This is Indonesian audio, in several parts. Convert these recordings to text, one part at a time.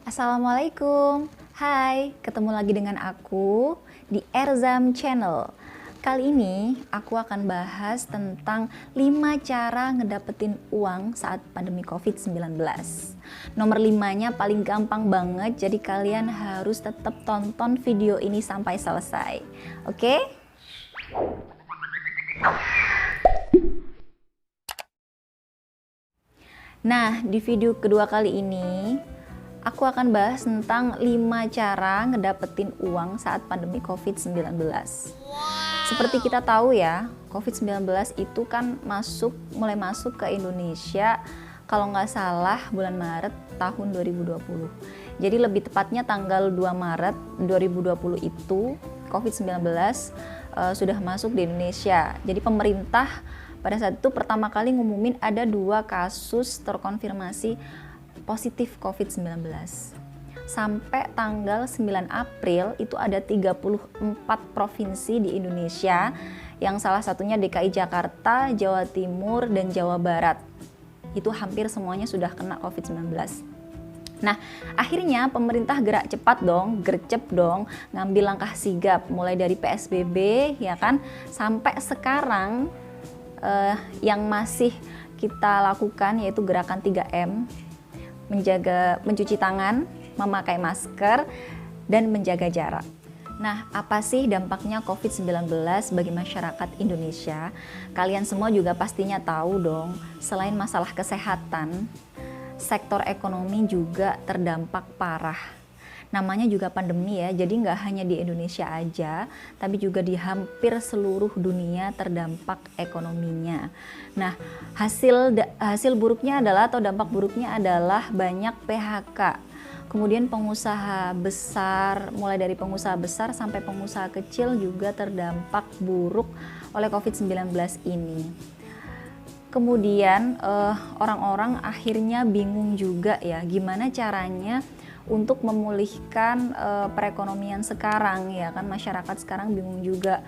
Assalamualaikum. Hai, ketemu lagi dengan aku di Erzam Channel. Kali ini aku akan bahas tentang 5 cara ngedapetin uang saat pandemi COVID-19. Nomor 5-nya paling gampang banget, jadi kalian harus tetap tonton video ini sampai selesai. Oke? Nah, di video kedua kali ini aku akan bahas tentang 5 cara ngedapetin uang saat pandemi COVID-19. Seperti kita tahu ya, COVID-19 itu kan mulai masuk ke Indonesia kalau nggak salah bulan Maret tahun 2020. Jadi lebih tepatnya tanggal 2 Maret 2020 itu COVID-19 sudah masuk di Indonesia. Jadi pemerintah pada saat itu pertama kali ngumumin ada 2 kasus terkonfirmasi positif COVID-19. Sampai tanggal 9 April itu ada 34 provinsi di Indonesia, yang salah satunya DKI Jakarta, Jawa Timur, dan Jawa Barat. Itu hampir semuanya sudah kena COVID-19. Nah, akhirnya pemerintah gercep dong, ngambil langkah sigap mulai dari PSBB ya kan, sampai sekarang yang masih kita lakukan yaitu gerakan 3M, mencuci tangan, memakai masker, dan menjaga jarak. Nah, apa sih dampaknya COVID-19 bagi masyarakat Indonesia? Kalian semua juga pastinya tahu dong, selain masalah kesehatan, sektor ekonomi juga terdampak parah. Namanya juga pandemi ya, jadi nggak hanya di Indonesia aja, tapi juga di hampir seluruh dunia terdampak ekonominya. Nah, hasil buruknya adalah, atau dampak buruknya adalah banyak PHK. Kemudian pengusaha besar, mulai dari pengusaha besar sampai pengusaha kecil juga terdampak buruk oleh COVID-19 ini. Kemudian orang-orang akhirnya bingung juga ya, gimana caranya untuk memulihkan perekonomian sekarang ya kan. Masyarakat sekarang bingung juga,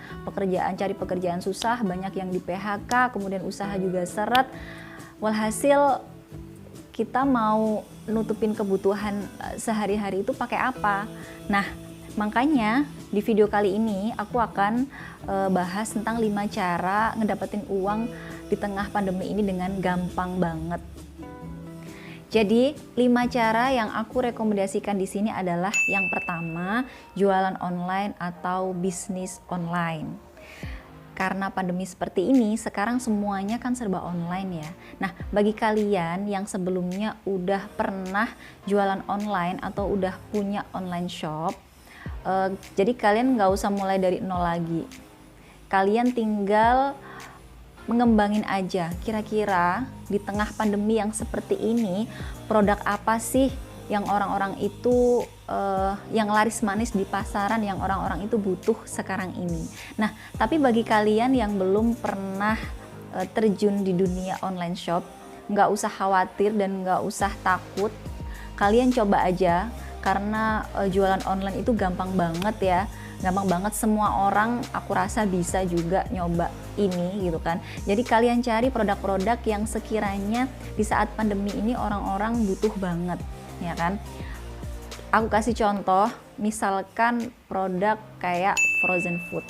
cari pekerjaan susah, banyak yang di PHK, kemudian usaha juga seret. Walhasil kita mau nutupin kebutuhan sehari-hari itu pakai apa? Nah, makanya di video kali ini aku akan bahas tentang 5 cara ngedapetin uang di tengah pandemi ini dengan gampang banget. Jadi 5 cara yang aku rekomendasikan di sini adalah yang pertama, jualan online atau bisnis online. Karena pandemi seperti ini, sekarang semuanya kan serba online ya. Nah, bagi kalian yang sebelumnya udah pernah jualan online atau udah punya online shop, jadi kalian nggak usah mulai dari nol lagi. Kalian tinggal mengembangin aja, kira-kira di tengah pandemi yang seperti ini, produk apa sih yang orang-orang itu yang laris manis di pasaran, yang orang-orang itu butuh sekarang ini. Nah, tapi bagi kalian yang belum pernah terjun di dunia online shop, nggak usah khawatir dan nggak usah takut. Kalian coba aja, karena jualan online itu gampang banget ya. Gampang banget, semua orang aku rasa bisa juga nyoba ini gitu kan. Jadi kalian cari produk-produk yang sekiranya di saat pandemi ini orang-orang butuh banget ya kan. Aku kasih contoh, misalkan produk kayak frozen food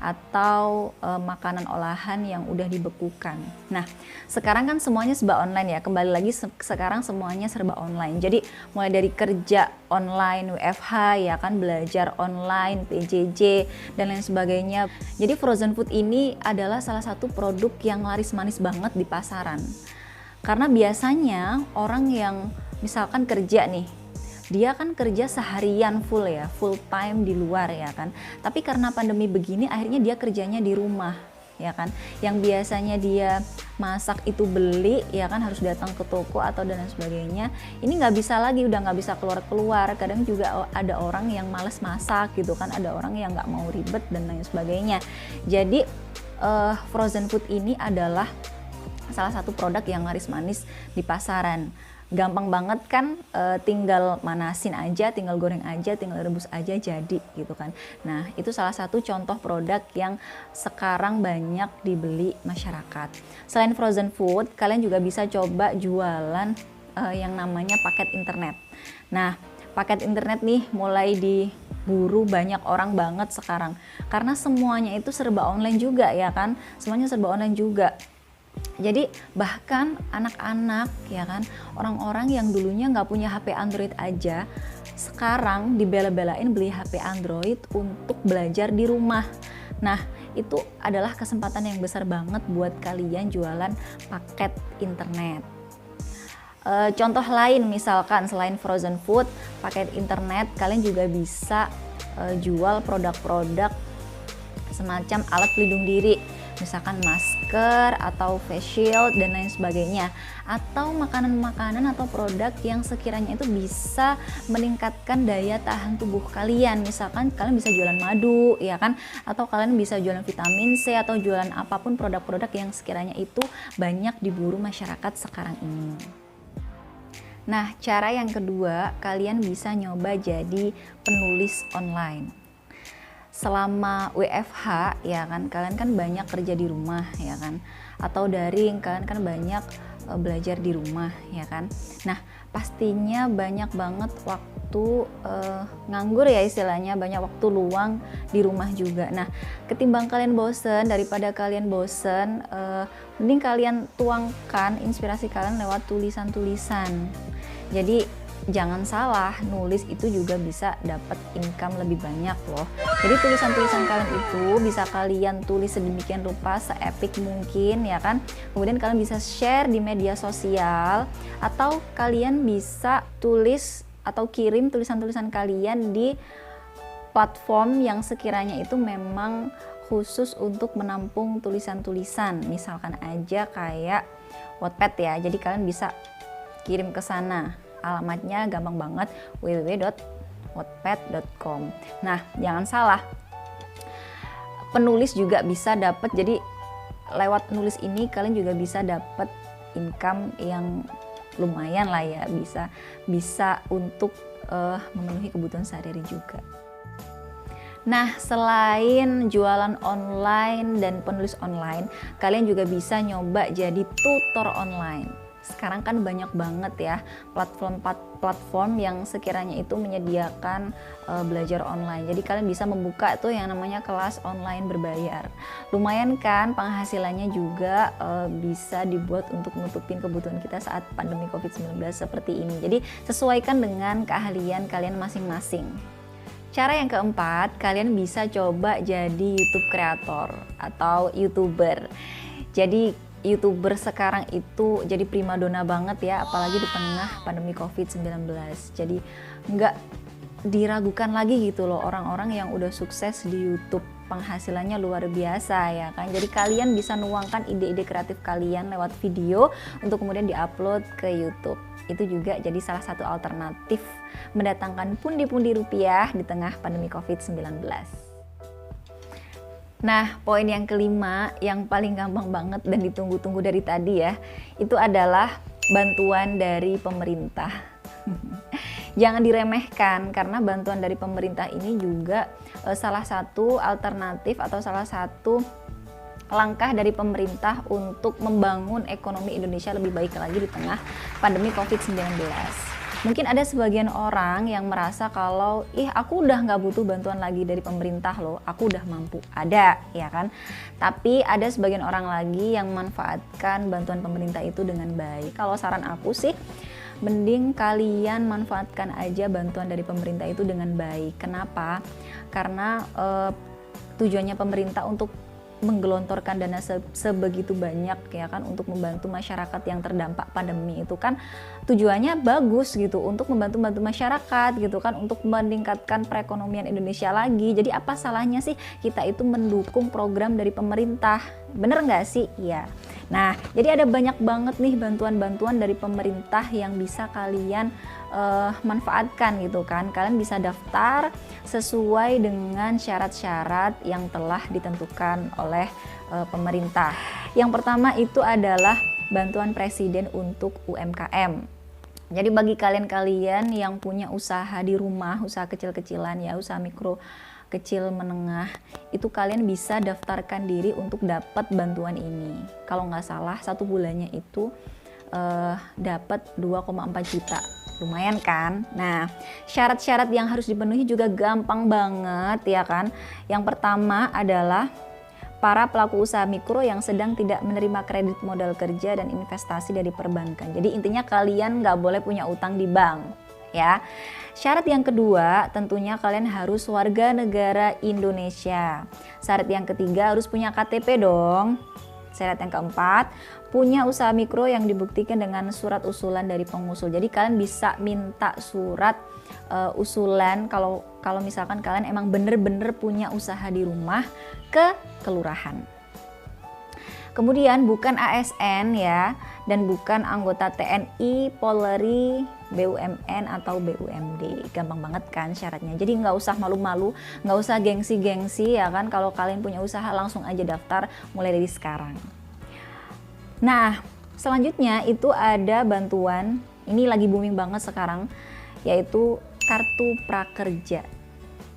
atau makanan olahan yang udah dibekukan. Nah, sekarang kan semuanya serba online ya. Kembali lagi sekarang semuanya serba online. Jadi mulai dari kerja online, WFH ya kan, belajar online, PJJ dan lain sebagainya. Jadi frozen food ini adalah salah satu produk yang laris manis banget di pasaran. Karena biasanya orang yang misalkan kerja nih, dia kan kerja seharian full time di luar ya kan. Tapi karena pandemi begini akhirnya dia kerjanya di rumah ya kan. Yang biasanya dia masak itu beli ya kan, harus datang ke toko atau dan sebagainya. Ini nggak bisa lagi, udah nggak bisa keluar. Kadang juga ada orang yang males masak gitu kan, ada orang yang nggak mau ribet dan lain sebagainya. Jadi frozen food ini adalah salah satu produk yang laris manis di pasaran. Gampang banget kan, tinggal manasin aja, tinggal goreng aja, tinggal rebus aja jadi gitu kan. Nah, itu salah satu contoh produk yang sekarang banyak dibeli masyarakat. Selain frozen food, kalian juga bisa coba jualan yang namanya paket internet. Nah, paket internet nih mulai diburu banyak orang banget sekarang, karena semuanya itu serba online juga ya kan, semuanya serba online juga. Jadi bahkan anak-anak ya kan, orang-orang yang dulunya nggak punya HP Android aja, sekarang dibela-belain beli HP Android untuk belajar di rumah. Nah, itu adalah kesempatan yang besar banget buat kalian jualan paket internet. Contoh lain misalkan selain frozen food, paket internet kalian juga bisa jual produk-produk semacam alat pelindung diri, misalkan masker atau face shield dan lain sebagainya, atau makanan-makanan atau produk yang sekiranya itu bisa meningkatkan daya tahan tubuh kalian. Misalkan kalian bisa jualan madu ya kan, atau kalian bisa jualan vitamin C atau jualan apapun produk-produk yang sekiranya itu banyak diburu masyarakat sekarang ini. Nah, cara yang kedua, kalian bisa nyoba jadi penulis online. Selama WFH ya kan, kalian kan banyak kerja di rumah ya kan, atau daring, kalian kan banyak belajar di rumah ya kan. Nah, pastinya banyak banget waktu nganggur ya istilahnya, banyak waktu luang di rumah juga. Nah, ketimbang kalian bosen, daripada kalian bosen, mending kalian tuangkan inspirasi kalian lewat tulisan-tulisan. Jadi jangan salah, nulis itu juga bisa dapat income lebih banyak loh. Jadi tulisan-tulisan kalian itu bisa kalian tulis sedemikian rupa, seepik mungkin ya kan. Kemudian kalian bisa share di media sosial, atau kalian bisa tulis atau kirim tulisan-tulisan kalian di platform yang sekiranya itu memang khusus untuk menampung tulisan-tulisan. Misalkan aja kayak Wattpad ya. Jadi kalian bisa kirim ke sana. Alamatnya gampang banget, www.wattpad.com. Nah, jangan salah, penulis juga bisa dapat. Jadi lewat nulis ini kalian juga bisa dapat income yang lumayan lah ya, bisa untuk memenuhi kebutuhan sehari-hari juga. Nah, selain jualan online dan penulis online, kalian juga bisa nyoba jadi tutor online. Sekarang kan banyak banget ya platform yang sekiranya itu menyediakan belajar online. Jadi kalian bisa membuka tuh yang namanya kelas online berbayar. Lumayan kan penghasilannya juga, bisa dibuat untuk nutupin kebutuhan kita saat pandemi COVID-19 seperti ini. Jadi sesuaikan dengan keahlian kalian masing-masing. Cara yang keempat, kalian bisa coba jadi YouTube creator atau YouTuber. Jadi YouTuber sekarang itu jadi primadona banget ya, apalagi di tengah pandemi COVID-19. Jadi nggak diragukan lagi gitu loh orang-orang yang udah sukses di YouTube. Penghasilannya luar biasa ya kan. Jadi kalian bisa nuangkan ide-ide kreatif kalian lewat video untuk kemudian diupload ke YouTube. Itu juga jadi salah satu alternatif mendatangkan pundi-pundi rupiah di tengah pandemi COVID-19. Nah, poin yang kelima yang paling gampang banget dan ditunggu-tunggu dari tadi ya, itu adalah bantuan dari pemerintah. Jangan diremehkan, karena bantuan dari pemerintah ini juga salah satu alternatif atau salah satu langkah dari pemerintah untuk membangun ekonomi Indonesia lebih baik lagi di tengah pandemi COVID-19. Mungkin ada sebagian orang yang merasa kalau aku udah nggak butuh bantuan lagi dari pemerintah loh, aku udah mampu. Ada ya kan, tapi ada sebagian orang lagi yang memanfaatkan bantuan pemerintah itu dengan baik. Kalau saran aku sih, mending kalian manfaatkan aja bantuan dari pemerintah itu dengan baik. Kenapa? Karena tujuannya pemerintah untuk menggelontorkan dana sebegitu banyak ya kan, untuk membantu masyarakat yang terdampak pandemi itu kan tujuannya bagus gitu, untuk membantu masyarakat gitu kan, untuk meningkatkan perekonomian Indonesia lagi. Jadi apa salahnya sih kita itu mendukung program dari pemerintah, bener nggak sih? Iya. Nah, jadi ada banyak banget nih bantuan-bantuan dari pemerintah yang bisa kalian manfaatkan gitu kan. Kalian bisa daftar sesuai dengan syarat-syarat yang telah ditentukan oleh pemerintah. Yang pertama itu adalah bantuan presiden untuk UMKM. Jadi bagi kalian-kalian yang punya usaha di rumah, usaha kecil-kecilan ya, usaha mikro kecil menengah, itu kalian bisa daftarkan diri untuk dapat bantuan ini. Kalau nggak salah 1 bulannya itu dapat 2,4 juta. Lumayan kan? Nah, syarat-syarat yang harus dipenuhi juga gampang banget ya kan. Yang pertama adalah para pelaku usaha mikro yang sedang tidak menerima kredit modal kerja dan investasi dari perbankan. Jadi intinya kalian nggak boleh punya utang di bank ya. Syarat yang kedua tentunya kalian harus warga negara Indonesia. Syarat yang ketiga harus punya KTP dong. Syarat yang keempat, punya usaha mikro yang dibuktikan dengan surat usulan dari pengusul. Jadi kalian bisa minta surat usulan kalau misalkan kalian emang bener-bener punya usaha di rumah ke kelurahan. Kemudian bukan ASN ya, dan bukan anggota TNI, Polri, BUMN atau BUMD. Gampang banget kan syaratnya. Jadi nggak usah malu-malu, nggak usah gengsi-gengsi ya kan. Kalau kalian punya usaha langsung aja daftar mulai dari sekarang. Nah, selanjutnya itu ada bantuan, ini lagi booming banget sekarang, yaitu kartu prakerja.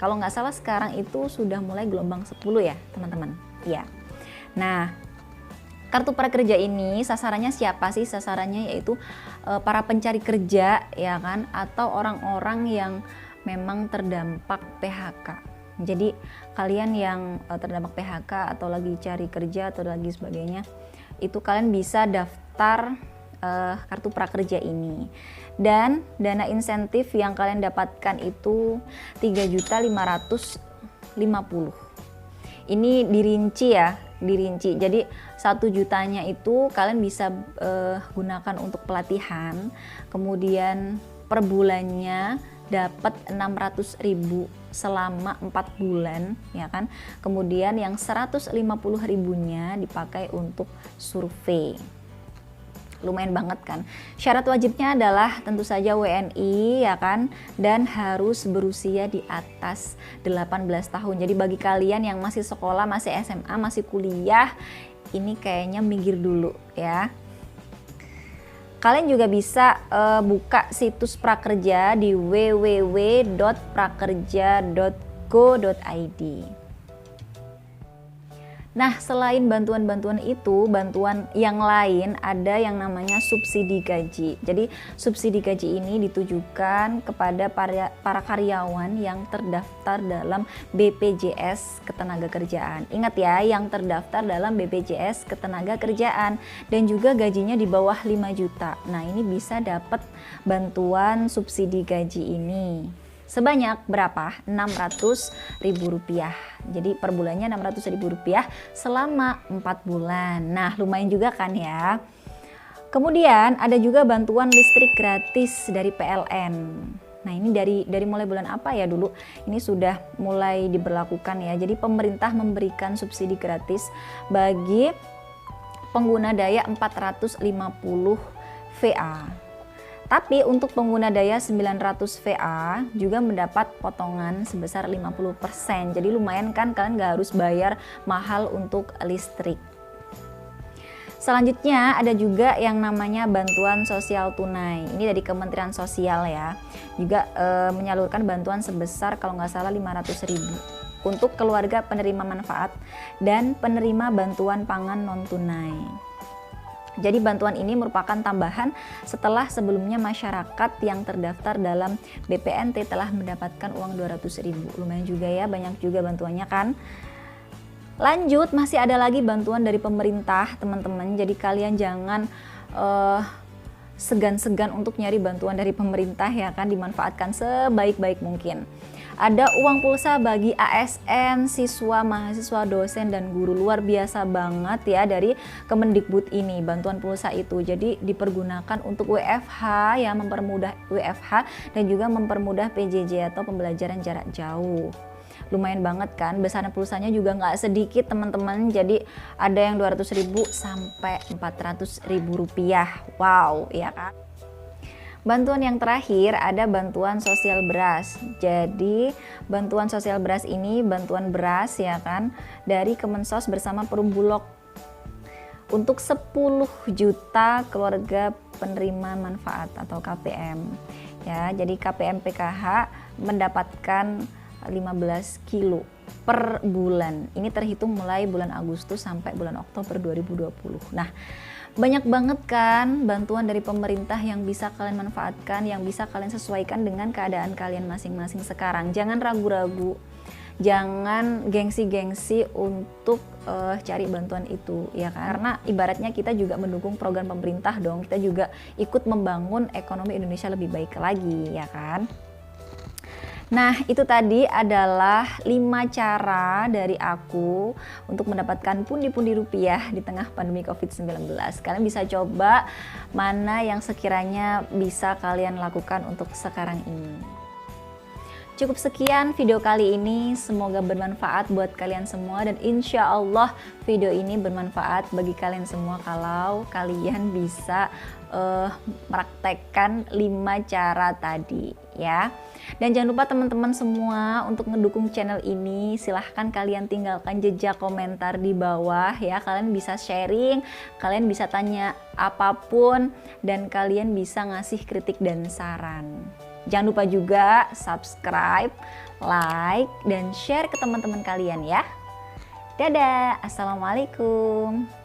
Kalau nggak salah sekarang itu sudah mulai gelombang 10 ya teman-teman. Ya. Nah, kartu prakerja ini sasarannya siapa sih? Sasarannya yaitu para pencari kerja ya kan, atau orang-orang yang memang terdampak PHK. Jadi kalian yang terdampak PHK atau lagi cari kerja atau lagi sebagainya, itu kalian bisa daftar kartu prakerja ini. Dan dana insentif yang kalian dapatkan itu 3.550.000. Ini dirinci ya, dirinci. Jadi 1 jutanya itu kalian bisa gunakan untuk pelatihan. Kemudian per bulannya dapat 600.000 selama 4 bulan ya kan. Kemudian yang 150.000-nya dipakai untuk survei. Lumayan banget kan. Syarat wajibnya adalah tentu saja WNI ya kan, dan harus berusia di atas 18 tahun. Jadi bagi kalian yang masih sekolah, masih SMA, masih kuliah, ini kayaknya minggir dulu ya. Kalian juga bisa buka situs prakerja di www.prakerja.go.id. Nah, selain bantuan-bantuan itu, bantuan yang lain ada yang namanya subsidi gaji. Jadi, subsidi gaji ini ditujukan kepada para karyawan yang terdaftar dalam BPJS Ketenagakerjaan. Ingat ya, yang terdaftar dalam BPJS Ketenagakerjaan dan juga gajinya di bawah 5 juta. Nah, ini bisa dapat bantuan subsidi gaji ini. Sebanyak berapa? Rp600.000. Jadi per bulannya Rp600.000 selama 4 bulan. Nah, lumayan juga kan ya. Kemudian ada juga bantuan listrik gratis dari PLN. Nah, ini dari mulai bulan apa ya dulu? Ini sudah mulai diberlakukan ya. Jadi pemerintah memberikan subsidi gratis bagi pengguna daya 450 VA. Tapi untuk pengguna daya 900 VA juga mendapat potongan sebesar 50%. Jadi lumayan kan, kalian gak harus bayar mahal untuk listrik. Selanjutnya ada juga yang namanya bantuan sosial tunai. Ini dari Kementerian Sosial ya. Juga menyalurkan bantuan sebesar kalau nggak salah 500.000 untuk keluarga penerima manfaat dan penerima bantuan pangan non tunai. Jadi bantuan ini merupakan tambahan setelah sebelumnya masyarakat yang terdaftar dalam BPNT telah mendapatkan uang 200.000. Lumayan juga ya, banyak juga bantuannya kan. Lanjut, masih ada lagi bantuan dari pemerintah teman-teman. Jadi kalian jangan segan-segan untuk nyari bantuan dari pemerintah ya kan, dimanfaatkan sebaik-baik mungkin. Ada uang pulsa bagi ASN, siswa, mahasiswa, dosen, dan guru. Luar biasa banget ya dari Kemendikbud ini, bantuan pulsa itu. Jadi dipergunakan untuk WFH ya, mempermudah WFH dan juga mempermudah PJJ atau pembelajaran jarak jauh. Lumayan banget kan, besaran pulsanya juga nggak sedikit teman-teman. Jadi ada yang 200.000 sampai 400.000 rupiah. Wow, ya kan? Bantuan yang terakhir ada bantuan sosial beras. Jadi bantuan sosial beras ini bantuan beras ya kan dari Kemensos bersama Perumbulok untuk 10 juta keluarga penerima manfaat atau KPM. Ya, jadi KPM PKH mendapatkan 15 kilo per bulan. Ini terhitung mulai bulan Agustus sampai bulan Oktober 2020. Nah, Banyak banget kan bantuan dari pemerintah yang bisa kalian manfaatkan, yang bisa kalian sesuaikan dengan keadaan kalian masing-masing sekarang. Jangan ragu-ragu, jangan gengsi-gengsi untuk cari bantuan itu ya kan? Karena ibaratnya kita juga mendukung program pemerintah dong, kita juga ikut membangun ekonomi Indonesia lebih baik lagi ya kan. Nah, itu tadi adalah 5 cara dari aku untuk mendapatkan pundi-pundi rupiah di tengah pandemi COVID-19. Kalian bisa coba mana yang sekiranya bisa kalian lakukan untuk sekarang ini. Cukup sekian video kali ini, semoga bermanfaat buat kalian semua dan insya Allah video ini bermanfaat bagi kalian semua kalau kalian bisa mempraktekkan 5 cara tadi ya. Dan jangan lupa teman-teman semua untuk mendukung channel ini, silahkan kalian tinggalkan jejak komentar di bawah ya. Kalian bisa sharing, kalian bisa tanya apapun, dan kalian bisa ngasih kritik dan saran. Jangan lupa juga subscribe, like, dan share ke teman-teman kalian ya. Dadah, assalamualaikum.